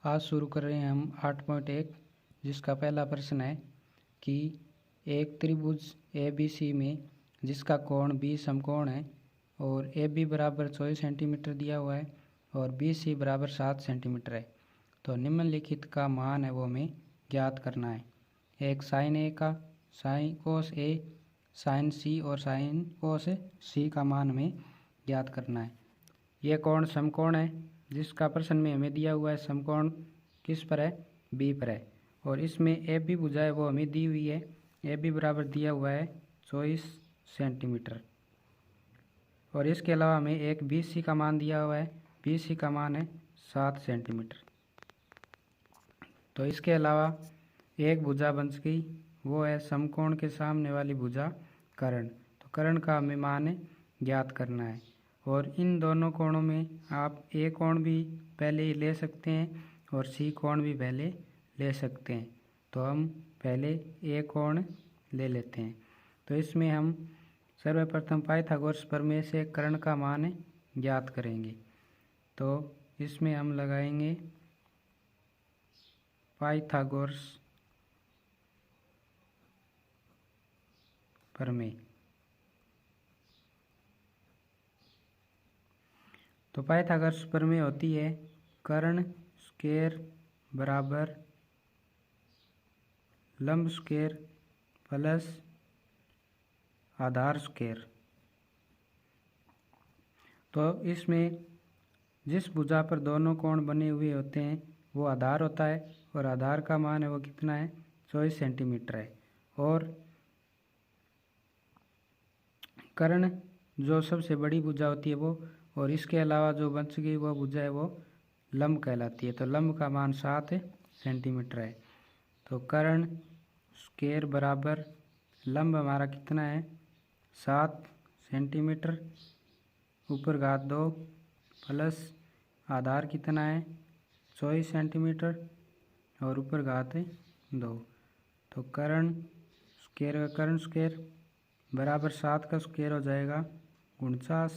आज शुरू कर रहे हैं हम 8.1 जिसका पहला प्रश्न है कि एक त्रिभुज ABC में जिसका कोण 20 समकोण है और AB बराबर 24 सेंटीमीटर दिया हुआ है और BC बराबर 7 सेंटीमीटर है, तो निम्नलिखित का मान है वो हमें ज्ञात करना है। एक साइन A का, sine cos A, sine C और साइन कोस C का मान हमें ज्ञात करना है। ये कोण समकोण है जिसका प्रश्न में हमें दिया हुआ है। समकोण किस पर है? B पर है और इसमें AB भुजा है वो हमें दी हुई है। AB बराबर दिया हुआ है 24 सेंटीमीटर और इसके अलावा हमें एक BC का मान दिया हुआ है। BC का मान है 7 सेंटीमीटर। तो इसके अलावा एक भुजा बन गई, वो है समकोण के सामने वाली भुजा कर्ण। तो कर्ण का हमें मान ज्ञात करना है और इन दोनों कोणों में आप A कोण भी पहले ही ले सकते हैं और C कोण भी पहले ले सकते हैं। तो हम पहले A कोण ले लेते हैं। तो इसमें हम सर्वप्रथम पाइथागोरस प्रमेय से कर्ण का मान ज्ञात करेंगे। तो इसमें हम लगाएंगे पाइथागोरस प्रमेय। तो पाइथागोरस प्रमेय होती है कर्ण स्क्वायर बराबर लंब स्क्वायर प्लस आधार स्क्वायर। तो इसमें जिस भुजा पर दोनों कोण बने हुए होते हैं वो आधार होता है और आधार का मान है वो कितना है? 24 सेंटीमीटर है। और कर्ण जो सबसे बड़ी भुजा होती है वो, और इसके अलावा जो बच गई वो भुजा है वो लंब कहलाती है। तो लंब का मान 7 सेंटीमीटर है। तो कर्ण स्क्वायर बराबर लंब हमारा कितना है? 7 सेंटीमीटर ऊपर घात 2 प्लस आधार कितना है? 24 सेंटीमीटर और ऊपर घात 2। तो कर्ण स्क्वायर का कर्ण स्क्वायर बराबर 7 का स्क्वायर हो जाएगा 49,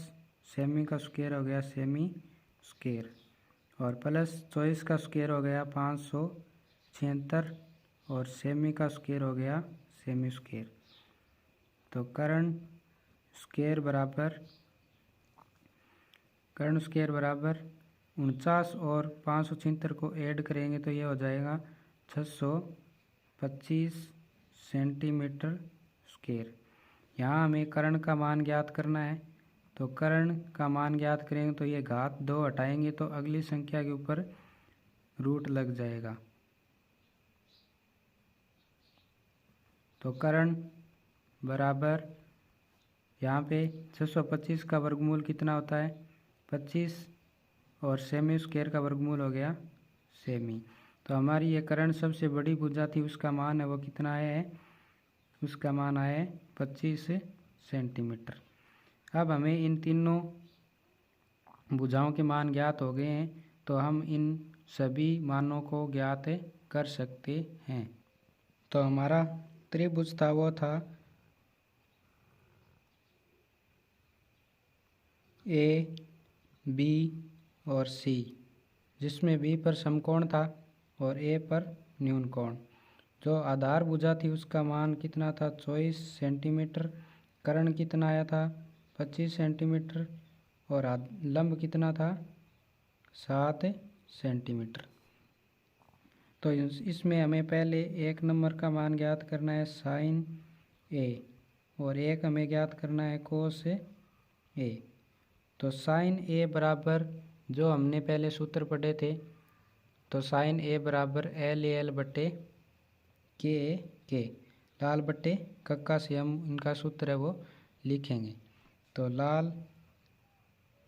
सेमी का स्क्वायर हो गया सेमी स्क्वायर और प्लस 24 का स्क्वायर हो गया 576 और सेमी का स्क्वायर हो गया सेमी स्क्वायर। तो कर्ण स्क्वायर बराबर 49 और 576 को ऐड करेंगे तो ये हो जाएगा 625 सेंटीमीटर स्क्वायर। यहाँ हमें कर्ण का मान ज्ञात करना है। तो कर्ण का मान ज्ञात करेंगे तो ये घात 2 हटाएंगे तो अगली संख्या के ऊपर रूट लग जाएगा। तो कर्ण बराबर यहाँ पे 625 का वर्गमूल कितना होता है? 25 और सेमी स्क्वायर का वर्गमूल हो गया सेमी। तो हमारी ये कर्ण सबसे बड़ी भुजा थी, उसका मान है वो कितना है? उसका मान आया 25 सेंटीमीटर। अब हमें इन तीनों भुजाओं के मान ज्ञात हो गए हैं तो हम इन सभी मानों को ज्ञात कर सकते हैं। तो हमारा त्रिभुज था वो था A, B और C, जिसमें B पर समकोण था और A पर न्यून कोण। जो आधार भुजा थी उसका मान कितना था? 24 सेंटीमीटर। कर्ण कितना आया था? 25 सेंटीमीटर और लंब कितना था? 7 सेंटीमीटर। तो इसमें हमें पहले 1 नंबर का मान ज्ञात करना है साइन A और 1 हमें ज्ञात करना है कोस A। तो साइन A बराबर जो हमने पहले सूत्र पढ़े थे, तो साइन A बराबर LAL बटे के लाल बटे कक्का से हम इनका सूत्र है वो लिखेंगे। तो लाल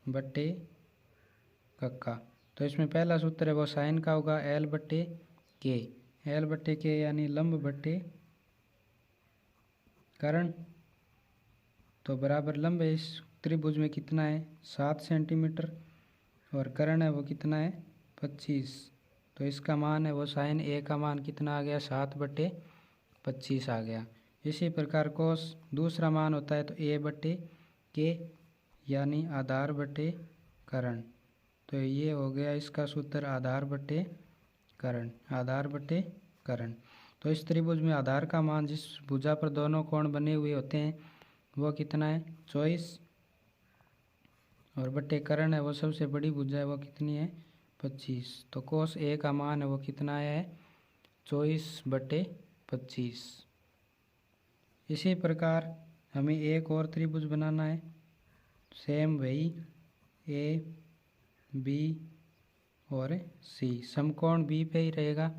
बटे कक्का। तो इसमें पहला सूत्र है वो साइन का होगा L बटे के यानी लंब बटे कर्ण। तो बराबर लंब इस त्रिभुज में कितना है? 7 सेंटीमीटर और कर्ण है वो कितना है? 25। तो इसका मान है वो साइन A का मान कितना आ गया? 7 बटे 25 आ गया। इसी प्रकार कोस दूसरा मान होता है तो A बटे के यानी आधार बटे कर्ण। तो ये हो गया इसका सूत्र आधार बटे कर्ण, आधार बटे कर्ण। तो इस त्रिभुज में आधार का मान जिस भुजा पर दोनों कोण बने हुए होते हैं वो कितना है 24, और बटे कर्ण है वो सबसे बड़ी भुजा है वो कितनी है 25। तो कोस ए का मान है वो कितना है 24/25। इसी प्रकार हमें एक और त्रिभुज बनाना है, सेम वही ए बी और सी, समकोण बी पे ही रहेगा।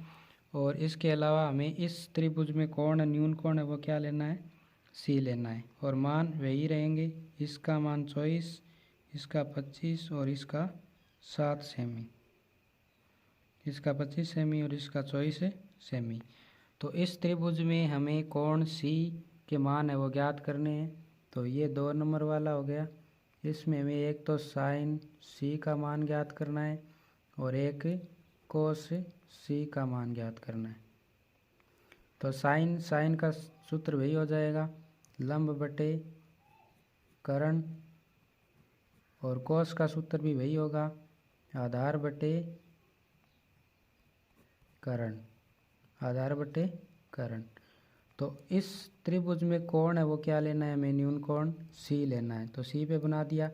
और इसके अलावा हमें इस त्रिभुज में कोण न्यून कोण है वो क्या लेना है सी लेना है, और मान वही रहेंगे। इसका मान 24, इसका 25 और इसका 7 सेमी, इसका 25 सेमी और इसका 24 सेमी। तो इस त्रिभुज में हमें कोण सी के मान है वो ज्ञात करने हैं। तो ये 2 नंबर वाला हो गया। इसमें हमें एक तो साइन सी का मान ज्ञात करना है और एक कोस सी का मान ज्ञात करना है। तो साइन का सूत्र वही हो जाएगा लंब बटे कर्ण, और कोस का सूत्र भी वही होगा आधार बटे कर्ण, आधार बटे कर्ण। तो इस त्रिभुज में कोण है वो क्या लेना है हमें न्यून कोण सी लेना है, तो सी पे बना दिया।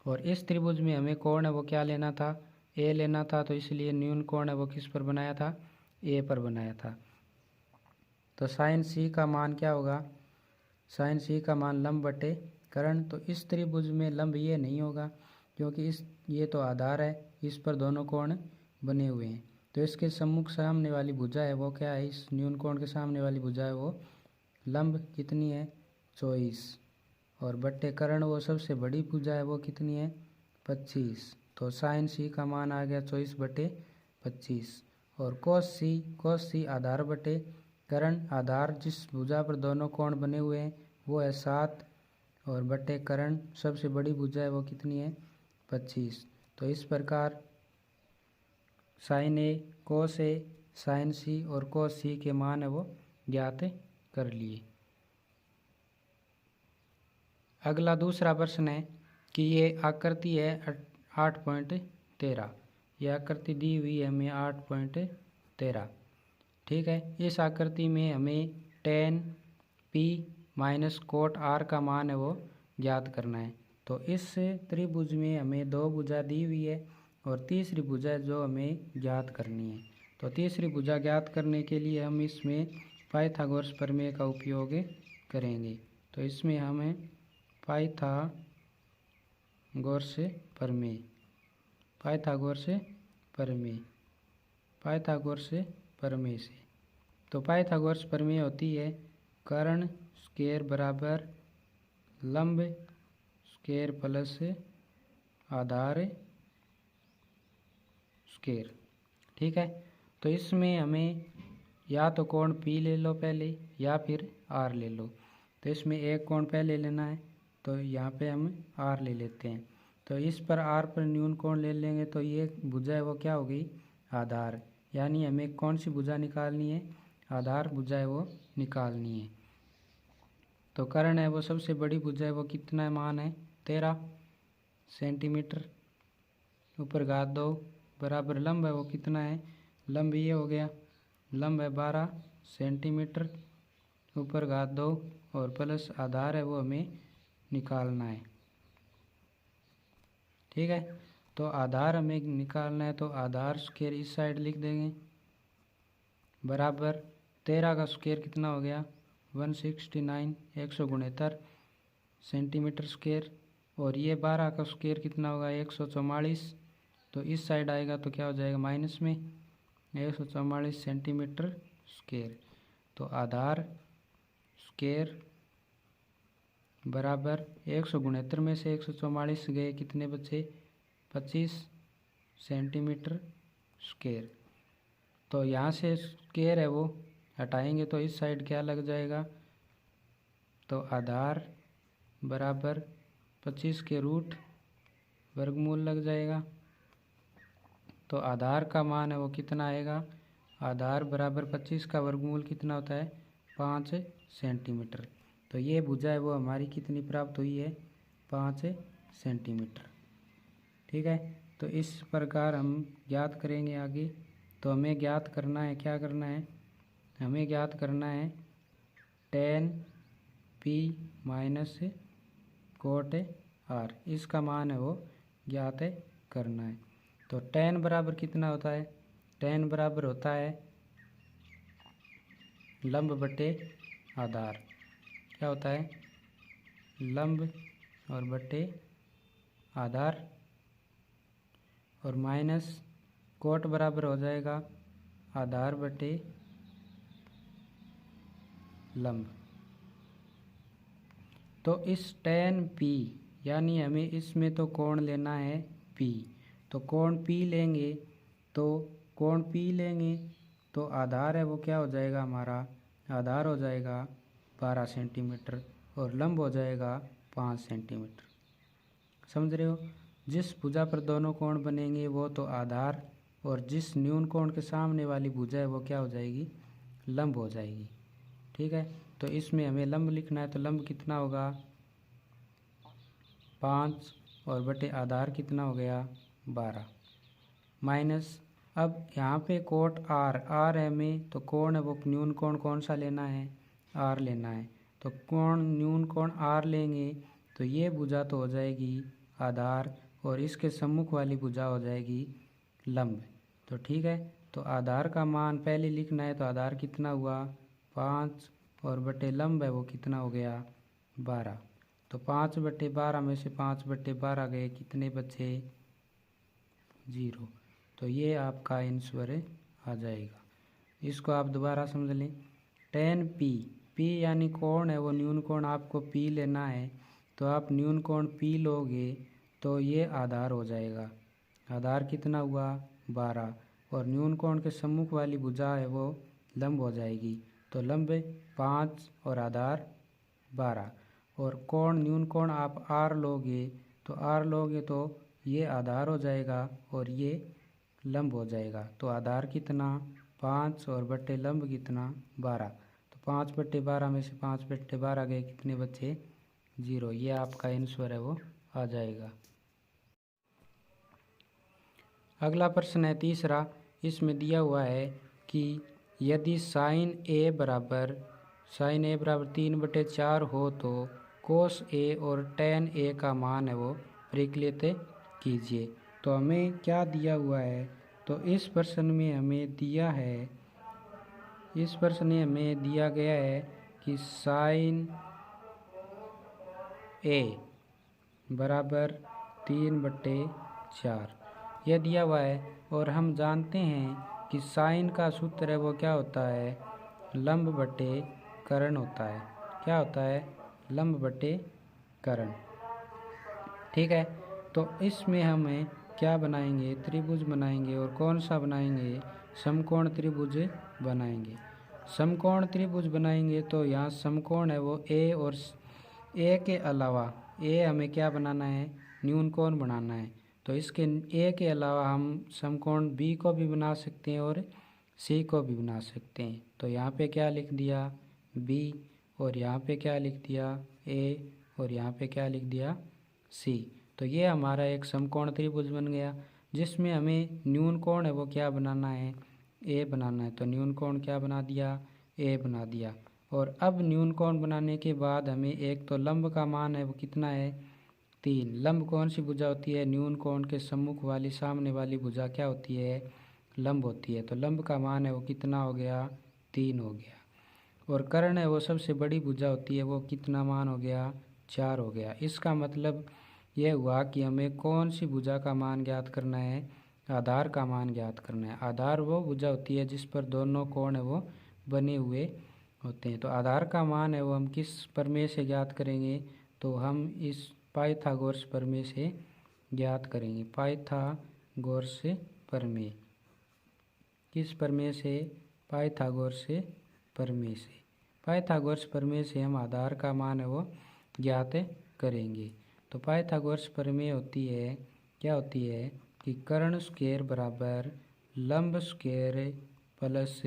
और इस त्रिभुज में हमें कोण है वो क्या लेना था ए लेना था, तो इसलिए न्यून कोण है वो किस पर बनाया था ए पर बनाया था। तो साइन सी का मान क्या होगा, साइन सी का मान लंब बटे कर्ण। तो इस त्रिभुज में लंब ये नहीं होगा क्योंकि ये तो आधार है, इस पर दोनों कोण बने हुए हैं। तो इसके सम्मुख सामने वाली भुजा है वो क्या है, इस न्यून कोण के सामने वाली भुजा है वो लंब कितनी है 24, और बट्टे कर्ण वो सबसे बड़ी भुजा है वो कितनी है 25। तो साइन सी का मान आ गया 24/25। और कोस सी आधार बटे कर्ण, आधार जिस भुजा पर दोनों कोण बने हुए हैं वो है 7, और बटे कर्ण सबसे बड़ी भुजा है वो कितनी है 25। तो इस प्रकार साइन ए कोस ए साइन सी और कोस सी के मान है वो ज्ञात कर लिए। अगला दूसरा प्रश्न है कि ये आकृति है 8.13, यह आकृति दी हुई है हमें 8.13। ठीक है, इस आकृति में हमें tan p minus cot r का मान है वो ज्ञात करना है। तो इस त्रिभुज में हमें 2 भुजा दी हुई है और तीसरी भुजा जो हमें ज्ञात करनी है। तो तीसरी भुजा ज्ञात करने के लिए हम इसमें पाइथागोरस प्रमेय का उपयोग करेंगे। तो इसमें हमें पाइथागोरस प्रमेय से, तो पाइथागोरस प्रमेय होती है कर्ण स्क्वायर बराबर लंब स्क्वायर प्लस आधार स्क्वायर। ठीक है, तो इसमें हमें या तो कोण P ले लो पहले या फिर R ले लो। तो इसमें एक कोण पहले लेना है, तो यहाँ पे हम R ले लेते हैं। तो इस पर R पर न्यून कोण ले लेंगे, तो ये भुजा है वो क्या होगी आधार, यानी हमें कौन सी भुजा निकालनी है आधार भुजा है वो निकालनी है। तो कर्ण है वो सबसे बड़ी भुजा है वो कितना मान है 13 सेंटीमीटर ऊपर घात 2 बराबर लंब है वो कितना है, लंब ये हो गया लंब है 12 सेंटीमीटर ऊपर घात 2 और प्लस आधार है वो हमें निकालना है। ठीक है, तो आधार हमें निकालना है, तो आधार स्क्वायर इस साइड लिख देंगे बराबर 13 का स्क्वायर कितना हो गया 169 169 सेंटीमीटर स्क्वायर, और ये 12 का स्क्वायर कितना होगा 144। तो इस साइड आएगा तो क्या हो जाएगा माइनस में 144 सेंटीमीटर स्क्वायर। तो आधार स्क्वायर बराबर 169 में से 144 गए कितने बचे 25 सेंटीमीटर स्क्वायर। तो यहाँ से स्क्वायर है वो हटाएंगे तो इस साइड क्या लग जाएगा, तो आधार बराबर 25 के रूट वर्गमूल लग जाएगा। तो आधार का मान है वो कितना आएगा, आधार बराबर 25 का वर्गमूल कितना होता है 5 सेंटीमीटर। तो ये भुजा है वो हमारी कितनी प्राप्त हुई है 5 सेंटीमीटर। ठीक है, तो इस प्रकार हम ज्ञात करेंगे आगे। तो हमें ज्ञात करना है, क्या करना है, हमें ज्ञात करना है tan p minus cot r, इसका मान है वो ज्ञात करना है। तो tan बराबर कितना होता है, tan बराबर होता है लंब बटे आधार। क्या होता है, लंब और बटे आधार, और माइनस कोट बराबर हो जाएगा आधार बटे लंब। तो इस tan p यानी हमें इसमें तो कोण लेना है p, तो कोण p लेंगे, तो कोण p लेंगे तो आधार है वो क्या हो जाएगा, हमारा आधार हो जाएगा 12 सेंटीमीटर और लंब हो जाएगा 5 सेंटीमीटर। समझ रहे हो, जिस भुजा पर दोनों कोण बनेंगे वो तो आधार, और जिस न्यून कोण के सामने वाली भुजा है वो क्या हो जाएगी, लंब हो जाएगी। ठीक है, तो इसमें हमें लंब लिखना है, तो लंब कितना होगा 5 और बटे आधार कितना हो गया 12, माइनस अब यहाँ पे कोट आर है में, तो कोण है वो न्यून कोण कौन सा लेना है, आर लेना है। तो कोण न्यून कोण आर लेंगे तो ये भुजा तो हो जाएगी आधार, और इसके सम्मुख वाली भुजा हो जाएगी लंब। तो ठीक है, तो आधार का मान पहले लिखना है, तो आधार कितना हुआ 5 और बटे लंब है वो कितना हो गया 12। तो 5 बटे 12 में से 5 बटे 12 गए, कितने बचे 0। तो ये आपका आंसर आ जाएगा। इसको आप दोबारा समझ लें, tan p यानी कोण है वो न्यून कोण आपको p लेना है, तो आप न्यून कोण p लोगे तो ये आधार हो जाएगा, आधार कितना हुआ 12, और न्यून कोण के सम्मुख वाली भुजा है वो लंब हो जाएगी, तो लंब 5 और आधार 12, और कोण न्यून कोण आप r लोगे, तो r लोगे तो ये आधार हो जाएगा और ये लंब हो जाएगा। तो आधार कितना 5 और बटे लंब कितना 12, तो 5 बटे 12 में से 5 बटे 12 गए, कितने बचे 0। ये आपका आंसर है वो आ जाएगा। अगला प्रश्न है तीसरा, इसमें दिया हुआ है कि यदि साइन ए बराबर 3/4 हो तो कोस ए और tan ए का मान है वो परिकलित कीजिए। तो हमें क्या दिया हुआ है, तो इस प्रश्न में हमें दिया है, इस प्रश्न में हमें दिया गया है कि साइन ए बराबर 3/4 यह दिया हुआ है, और हम जानते हैं कि साइन का सूत्र है वो क्या होता है, लंब बटे कर्ण होता है। क्या होता है, लंब बटे कर्ण। ठीक है, तो इसमें हमें क्या बनाएंगे, त्रिभुज बनाएंगे, और कौन सा बनाएंगे, समकोण त्रिभुज बनाएंगे। समकोण त्रिभुज बनाएंगे तो यहाँ समकोण है वो ए, और ए के अलावा ए हमें क्या बनाना है, न्यून कोण बनाना है। तो इसके ए के अलावा हम समकोण बी को भी बना सकते हैं और सी को भी बना सकते हैं। तो यहाँ पे क्या लिख दिया बी, और यहाँ पे क्या लिख दिया ए, और यहाँ पे क्या लिख दिया सी। तो ये हमारा एक समकोण त्रिभुज बन गया, जिसमें हमें न्यून कोण है वो क्या बनाना है, ए बनाना है। तो न्यून कोण क्या बना दिया, ए बना दिया। और अब न्यून कोण बनाने के बाद हमें एक तो लंब का मान है वो कितना है 3। लंब कौन सी भुजा होती है, न्यून कोण के सम्मुख वाली सामने वाली भुजा क्या होती है, लंब होती है। तो लंब का मान है वो कितना हो गया 3 हो गया। और कर्ण है वो सबसे बड़ी भुजा होती है, वो कितना मान हो गया 4 हो गया। इसका मतलब यह हुआ कि हमें कौन सी भुजा का मान ज्ञात करना है, आधार का मान ज्ञात करना है। आधार वो भुजा होती है जिस पर दोनों कोण है वो बने हुए होते हैं। तो आधार का मान है वो हम किस प्रमेय से ज्ञात करेंगे, तो हम इस पाइथागोरस प्रमेय से ज्ञात करेंगे। पाइथागोरस प्रमेय, किस प्रमेय से, पाइथागोरस प्रमेय से। पाइथागोरस प्रमेय से हम आधार का मान है वो ज्ञात करेंगे। तो पाइथागोरस प्रमेय होती है, क्या होती है कि कर्ण स्क्वायर बराबर लंब स्क्वायर प्लस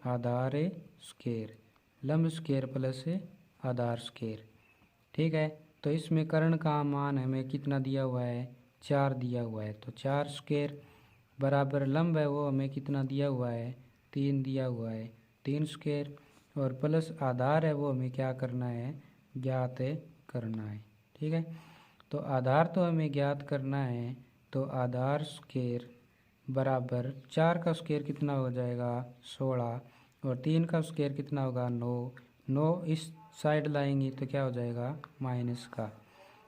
आधार स्क्वायर, लंब स्क्वायर प्लस आधार स्क्वायर। ठीक है, तो इसमें कर्ण का मान हमें कितना दिया हुआ है 4 दिया हुआ है। तो 4 स्क्वायर बराबर लंब है वो हमें कितना दिया हुआ है, 3 दिया हुआ है, 3 स्क्वायर, और प्लस आधार है वो हमें क्या करना है, ज्ञात करना है। ठीक है, तो आधार तो हमें ज्ञात करना है, तो आधार स्क्वायर बराबर 4 का स्क्वायर कितना हो जाएगा 16, और 3 का स्क्वायर कितना होगा 9, 9 इस साइड लाएंगे तो क्या हो जाएगा माइनस का।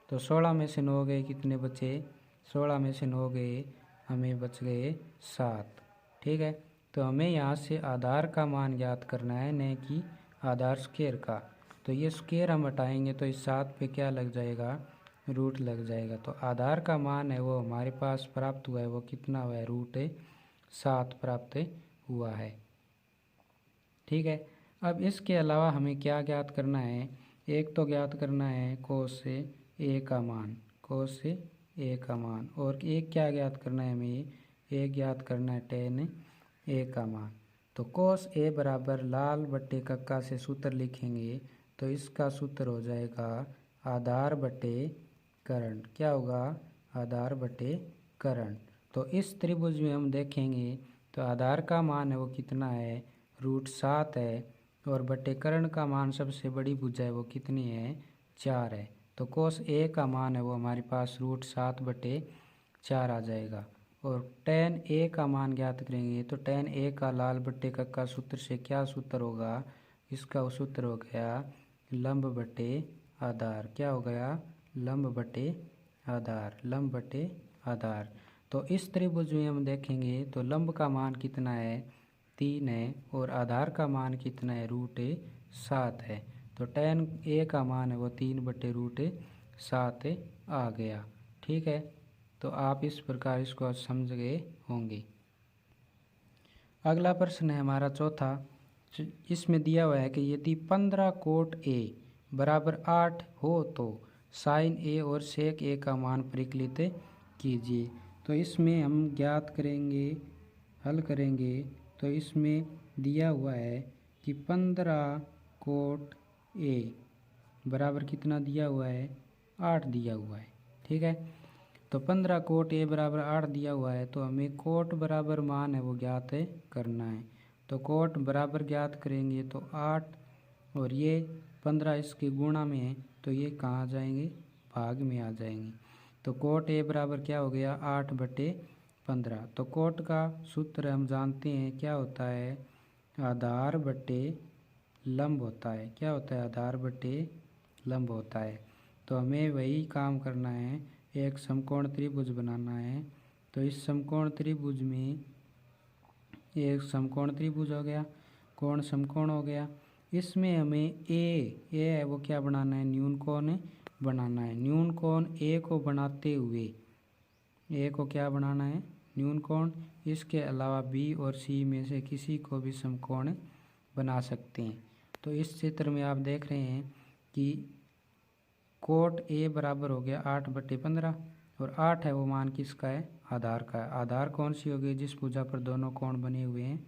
तो 16 में से 9 गए कितने बचे, 16 में से 9 गए, हमें बच गए 7। ठीक है, तो हमें यहाँ से आधार का मान ज्ञात करना है, न कि आधार स्क्वायर का। तो ये स्क्वायर हम हटाएंगे तो इस 7 पे क्या लग जाएगा, रूट लग जाएगा। तो आधार का मान है वो हमारे पास प्राप्त हुआ है, वो कितना हुआ है, √7 प्राप्त हुआ है। ठीक है, अब इसके अलावा हमें क्या ज्ञात करना है, एक तो ज्ञात करना है कोस से ए का मान, कोस से ए का मान, और एक क्या ज्ञात करना है हमें, एक ज्ञात करना है टेन ए का मान। तो कोस ए बराबर लाल बट्टे कक्का से सूत्र लिखेंगे तो इसका सूत्र हो जाएगा आधार बटे करंट। क्या होगा, आधार बटे करंट। तो इस त्रिभुज में हम देखेंगे तो आधार का मान है वो कितना है, √7 है, और बटे कर्ण का मान सबसे बड़ी भुजा है वो कितनी है, 4 है। तो कोस ए का मान है वो हमारे पास √7 बटे 4 आ जाएगा। और tan ए का मान ज्ञात करेंगे तो tan ए का लाल बट्टे का सूत्र से क्या सूत्र होगा, इसका सूत्र हो गया लंब बटे आधार। क्या हो गया, लंब बटे आधार, लंब बटे आधार। तो इस त्रिभुज में हम देखेंगे तो लंब का मान कितना है, 3 है, और आधार का मान कितना है, √7 है। तो tan ए का मान है वो 3 बटे √7 आ गया। ठीक है, तो आप इस प्रकार इसको समझ गए होंगे। अगला प्रश्न है हमारा चौथा। इसमें दिया हुआ है कि यदि 15 कोट ए बराबर 8 हो तो साइन ए और सेक ए का मान परिकलित कीजिए। तो इसमें हम ज्ञात करेंगे, हल करेंगे। तो इसमें दिया हुआ है कि 15 कोट ए बराबर कितना दिया हुआ है, 8 दिया हुआ है। ठीक है, तो 15 कोट ए बराबर 8 दिया हुआ है, तो हमें कोट बराबर मान है वो ज्ञात करना है। तो कोट बराबर ज्ञात करेंगे तो 8 और ये 15 इसके गुणा में है, तो ये कहाँ आ जाएंगे, भाग में आ जाएंगे। तो कोट ए बराबर क्या हो गया, 8 बटे 15। तो कोट का सूत्र हम जानते हैं क्या होता है, आधार बटे लंब होता है। क्या होता है, आधार बटे लंब होता है। तो हमें वही काम करना है, एक समकोण त्रिभुज बनाना है। तो इस समकोण त्रिभुज में एक समकोण त्रिभुज हो गया, कोण समकोण हो गया। इसमें हमें ए है वो क्या बनाना है, न्यून कोण बनाना है। न्यून कोण ए को बनाते हुए, ए को क्या बनाना है, न्यून कोण। इसके अलावा बी और सी में से किसी को भी समकोण बना सकते हैं। तो इस चित्र में आप देख रहे हैं कि कोट ए बराबर हो गया 8 बटे 15, और 8 है वो मान किसका है, आधार का है। आधार कौन सी होगी, जिस भुजा पर दोनों कोण बने हुए हैं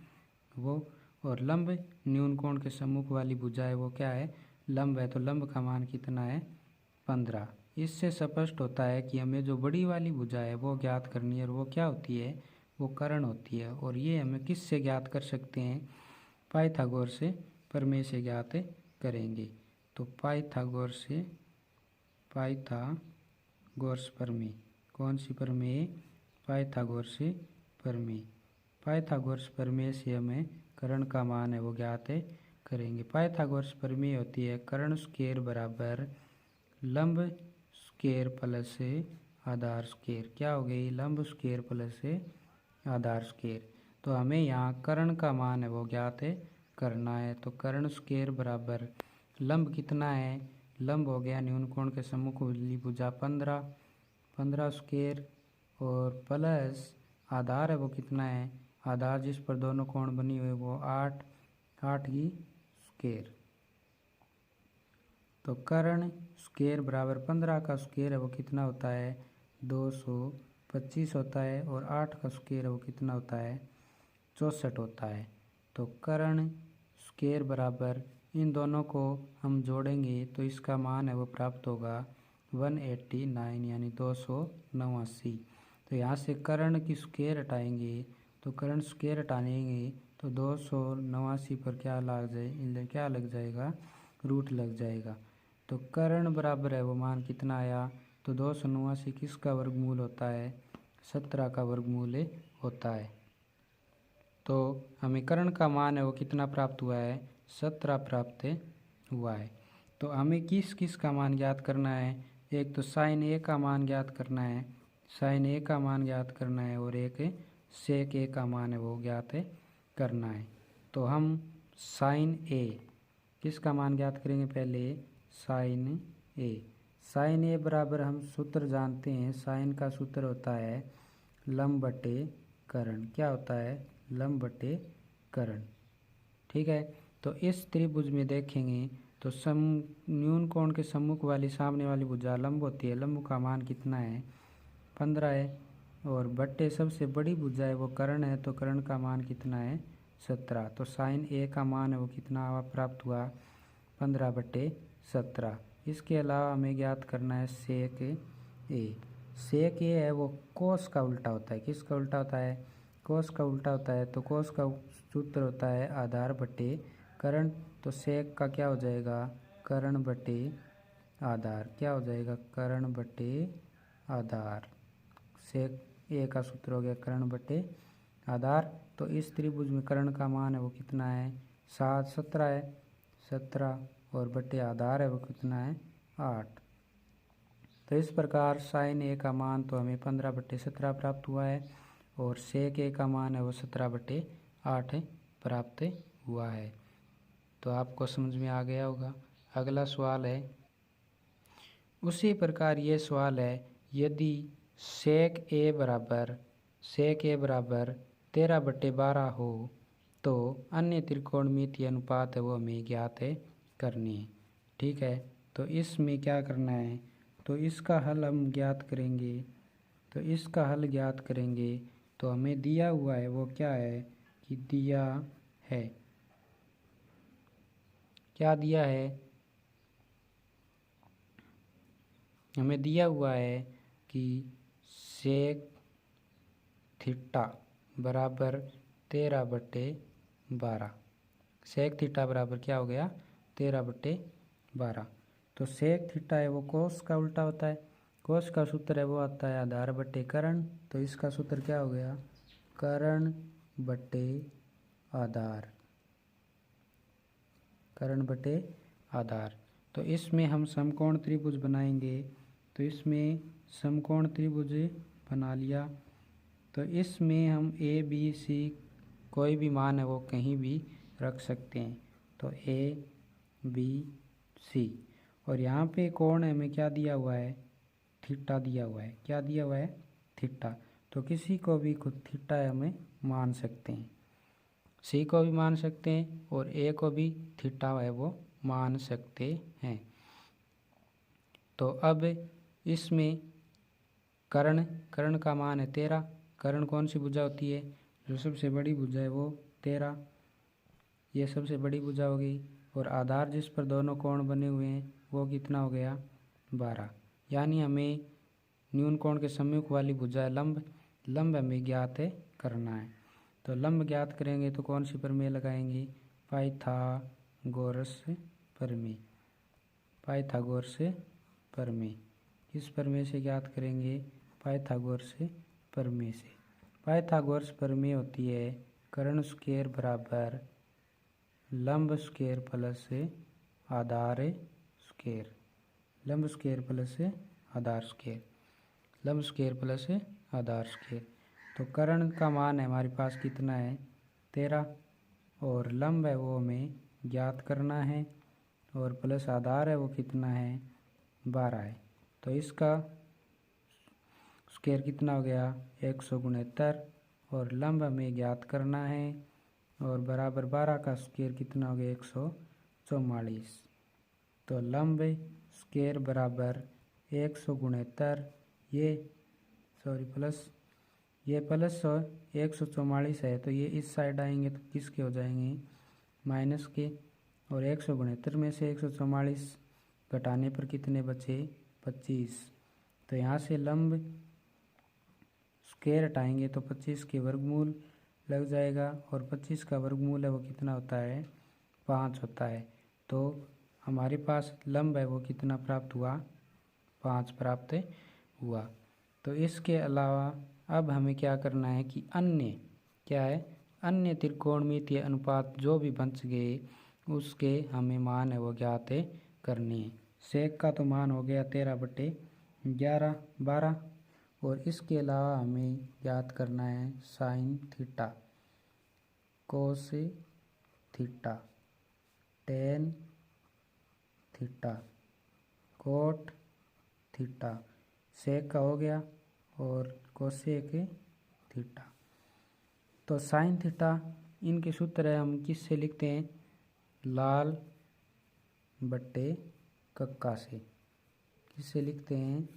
वो। और लंब न्यून कोण के सम्मुख वाली भुजा है वो क्या है, लंब है। तो लंब का मान कितना है, 15। इससे स्पष्ट होता है कि हमें जो बड़ी वाली भुजा है वो ज्ञात करनी है, और वो क्या होती है, वो कर्ण होती है। और ये हमें किससे ज्ञात कर सकते हैं, पाइथागोरस से प्रमेय से ज्ञात करेंगे। तो पाइथागोरस प्रमेय, कौन सी प्रमेय, पाइथागोरस प्रमेय। पाइथागोरस प्रमेय से हमें कर्ण का मान है वो ज्ञात करेंगे। पाइथागोरस प्रमेय होती है कर्ण स्क्वायर बराबर लंब स्क्वायर प्लस आधार स्क्वायर। क्या हो गई, लंब स्क्वायर प्लस आधार स्क्वायर। तो हमें यहाँ कर्ण का मान है वो ज्ञात करना है। तो कर्ण स्क्वायर बराबर लंब कितना है, लंब हो गया न्यून कोण के सम्मुख वाली भुजा 15 स्क्वायर, और प्लस आधार है वो कितना है, आधार जिस पर दोनों कोण बनी हुई वो 8 की स्क्वायर। तो कर्ण स्क्वायर बराबर 15 का स्क्वायर है वो कितना होता है, 225 होता है, और 8 का स्क्वायर है वो कितना होता है, 64 होता है। तो कर्ण स्क्वायर बराबर इन दोनों को हम जोड़ेंगे तो इसका मान है वो प्राप्त होगा 189, यानी 289। तो यहाँ से कर्ण की स्क्वायर हटाएंगे, तो कर्ण स्क्वायर हटाएंगे तो 289 पर क्या लग जाएगा, रूट लग जाएगा। तो कर्ण बराबर है वो मान कितना आया, तो 289 किसका वर्गमूल होता है, 17 का वर्गमूल होता है। तो हमें कर्ण का मान है वो कितना प्राप्त हुआ है, 17 प्राप्त हुआ है। तो हमें किस किस का मान ज्ञात करना है, एक तो साइन ए का मान ज्ञात करना है, साइन ए का मान ज्ञात करना है, और एक सेक ए का मान है वो ज्ञात करना है। तो हम साइन ए किसका मान ज्ञात करेंगे, पहले साइन ए। साइन ए बराबर हम सूत्र जानते हैं, साइन का सूत्र होता है लंब बटे कर्ण। क्या होता है, लंब बटे कर्ण। ठीक है। तो इस त्रिभुज में देखेंगे तो न्यून कोण के सम्मुख वाली सामने वाली भुजा लंब होती है, लंब का मान कितना है, 15 है, और बट्टे सबसे बड़ी भुजा है वो कर्ण है, तो कर्ण का मान कितना है, 17। तो साइन ए का मान है वो कितना प्राप्त हुआ, 15/17। इसके अलावा हमें ज्ञात करना है सेक ए। सेक ए है वो कोस का उल्टा होता है, किसका उल्टा होता है, कोस का उल्टा होता है। तो कोस का सूत्र होता है आधार बटे कर्ण। तो सेक का क्या हो जाएगा, कर्ण बटे आधार। क्या हो जाएगा, कर्ण बटे आधार। सेक ए का सूत्र हो गया कर्ण बटे आधार। तो इस त्रिभुज में कर्ण का मान है वो कितना है, 17 है, 17, और बटे आधार है वो कितना है, 8। तो इस प्रकार साइन ए का मान तो हमें 15/17 प्राप्त हुआ है, और सेक ए का मान है वो 17/8 प्राप्त हुआ है। तो आपको समझ में आ गया होगा। अगला सवाल है, उसी प्रकार ये सवाल है, यदि सेक ए बराबर 13/12 हो तो अन्य त्रिकोणमितीय अनुपात है वो हमें ज्ञात करनी है। ठीक है। तो इसमें क्या करना है, तो इसका हल हम ज्ञात करेंगे। तो इसका हल ज्ञात करेंगे तो हमें दिया हुआ है वो क्या है, कि दिया है, क्या दिया है, हमें दिया हुआ है कि सेक थीटा बराबर 13/12। सेक थीटा बराबर क्या हो गया, 13/12। तो सेक थीटा है वो कोस का उल्टा होता है, कोस का सूत्र है वो आता है आधार बटे कर्ण। तो इसका सूत्र क्या हो गया, कर्ण बटे आधार, कर्ण बटे आधार। तो इसमें हम समकोण त्रिभुज बनाएंगे। तो इसमें समकोण त्रिभुज बना लिया। तो इसमें हम ए बी सी कोई भी मान है वो कहीं भी रख सकते हैं। तो ए बी सी, और यहाँ पे कोण हमें क्या दिया हुआ है, थीटा दिया हुआ है। क्या दिया हुआ है, थीटा। तो किसी को भी खुद थीटा हमें मान सकते हैं, सी को भी मान सकते हैं, और ए को भी थीटा है वो मान सकते हैं। तो अब इसमें कर्ण का मान है 13। कर्ण कौन सी भुजा होती है, जो सबसे बड़ी भुजा है वो 13, ये सबसे बड़ी भुजा हो गई। और आधार जिस पर दोनों कोण बने हुए हैं वो कितना हो गया, 12। यानी हमें न्यून कोण के सम्मुख वाली भुजा लंब हमें ज्ञात करना है। तो लंब ज्ञात करेंगे तो कौन सी प्रमेय लगाएंगे, पाइथागोरस प्रमेय। पाइथागोरस प्रमेय किस प्रमेय से ज्ञात करेंगे, पाइथागोरस प्रमेय से। पाइथागोरस प्रमेय होती है कर्ण स्क्वायर बराबर लंब स्क्वायर प्लस आधार स्क्वायर, लंब स्क्वायर प्लस आधार स्क्वायर, लंब स्क्वायर प्लस आधार स्क्वायर। तो कर्ण का मान है हमारे पास कितना है, 13, और लंब है वो हमें ज्ञात करना है, और प्लस आधार है वो कितना है, 12 है। तो इसका स्क्वायर कितना हो गया, 169, और लंब हमें ज्ञात करना है, और बराबर 12 का स्क्वायर कितना हो गया, 144। तो लंब स्क्वायर बराबर 169, ये प्लस 144 है, तो ये इस साइड आएंगे तो किसके हो जाएंगे, माइनस के। और 169 में से 144 घटाने पर कितने बचे, 25। तो यहाँ से लंब स्क्वायर हटाएंगे तो 25 के वर्गमूल लग जाएगा, और 25 का वर्गमूल है वो कितना होता है, 5 होता है। तो हमारे पास लंब है वो कितना प्राप्त हुआ, 5 प्राप्त हुआ। तो इसके अलावा अब हमें क्या करना है कि अन्य क्या है, अन्य त्रिकोणमितीय अनुपात जो भी बच गए उसके हमें मान है वो ज्ञात करने हैं। सेक का तो मान हो गया 13/11 12, और इसके अलावा हमें ज्ञात करना है sine theta, cos theta, tan theta, cot theta. Sec का हो गया और कोसेक थीटा। तो साइन थीटा इनके सूत्र है, हम किससे लिखते हैं, लाल बट्टे कक्का से। किससे लिखते हैं,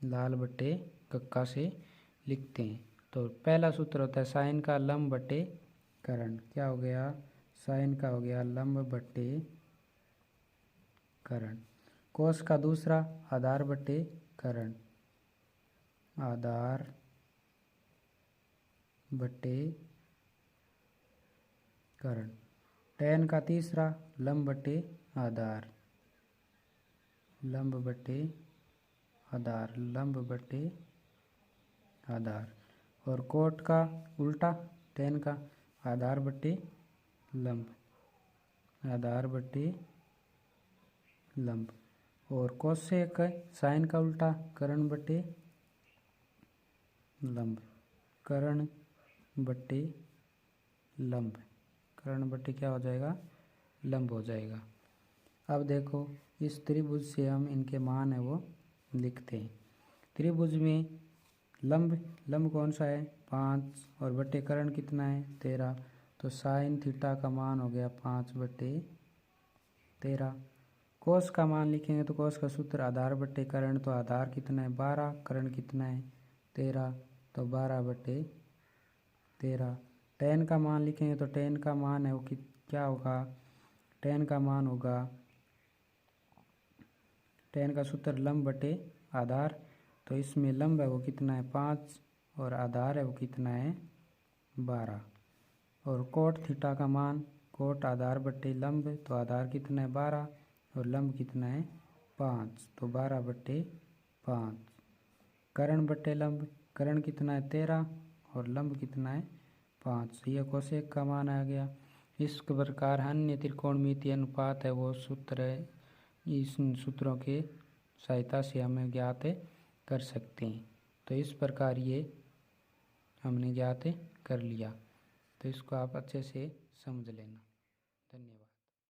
लाल बट्टे कक्का से लिखते हैं। तो पहला सूत्र होता है साइन का लंब बट्टे कर्ण। क्या हो गया, साइन का हो गया लंब बट्टे कर्ण। कोस का दूसरा आधार बट्टे कर्ण, आधार बट्टे कर्ण। टेन का तीसरा लंब बट्टे आधार, लंब बट्टे आधार, लंब बट्टे आधार। और कोट का उल्टा, टेन का आधार बट्टे लंब, आधार बट्टे लंब। और कोसेक साइन का उल्टा कर्ण बट्टे लंब, कर्ण बट्टे लंब, कर्ण बट्टे क्या हो जाएगा, लंब हो जाएगा। अब देखो इस त्रिभुज से हम इनके मान है वो लिखते हैं। त्रिभुज में लंब कौन सा है, 5, और बट्टे कर्ण कितना है, 13। तो साइन थीटा का मान हो गया 5/13। कोस का मान लिखेंगे तो कोस का सूत्र आधार बट्टे कर्ण, तो आधार कितना है 12, कर्ण कितना है 13, तो 12/13। टेन का मान लिखेंगे तो टेन का मान है वो क्या होगा, टेन का मान होगा, टेन का सूत्र लंब बटे आधार। तो इसमें लंब है वो कितना है 5, और आधार है वो कितना है 12। और कोट थीटा का मान, कोट आधार बट्टे लंब, तो आधार कितना है 12 और लंब कितना है 5, तो 12/5। कर्ण बट्टे लंब, कर्ण कितना है 13 और लंब कितना है 5, यह कोसेक का मान आ गया। इस प्रकार अन्य त्रिकोणमितीय अनुपात है वो सूत्र है, इस सूत्रों के सहायता से हमें ज्ञात कर सकते हैं। तो इस प्रकार ये हमने ज्ञात कर लिया। तो इसको आप अच्छे से समझ लेना।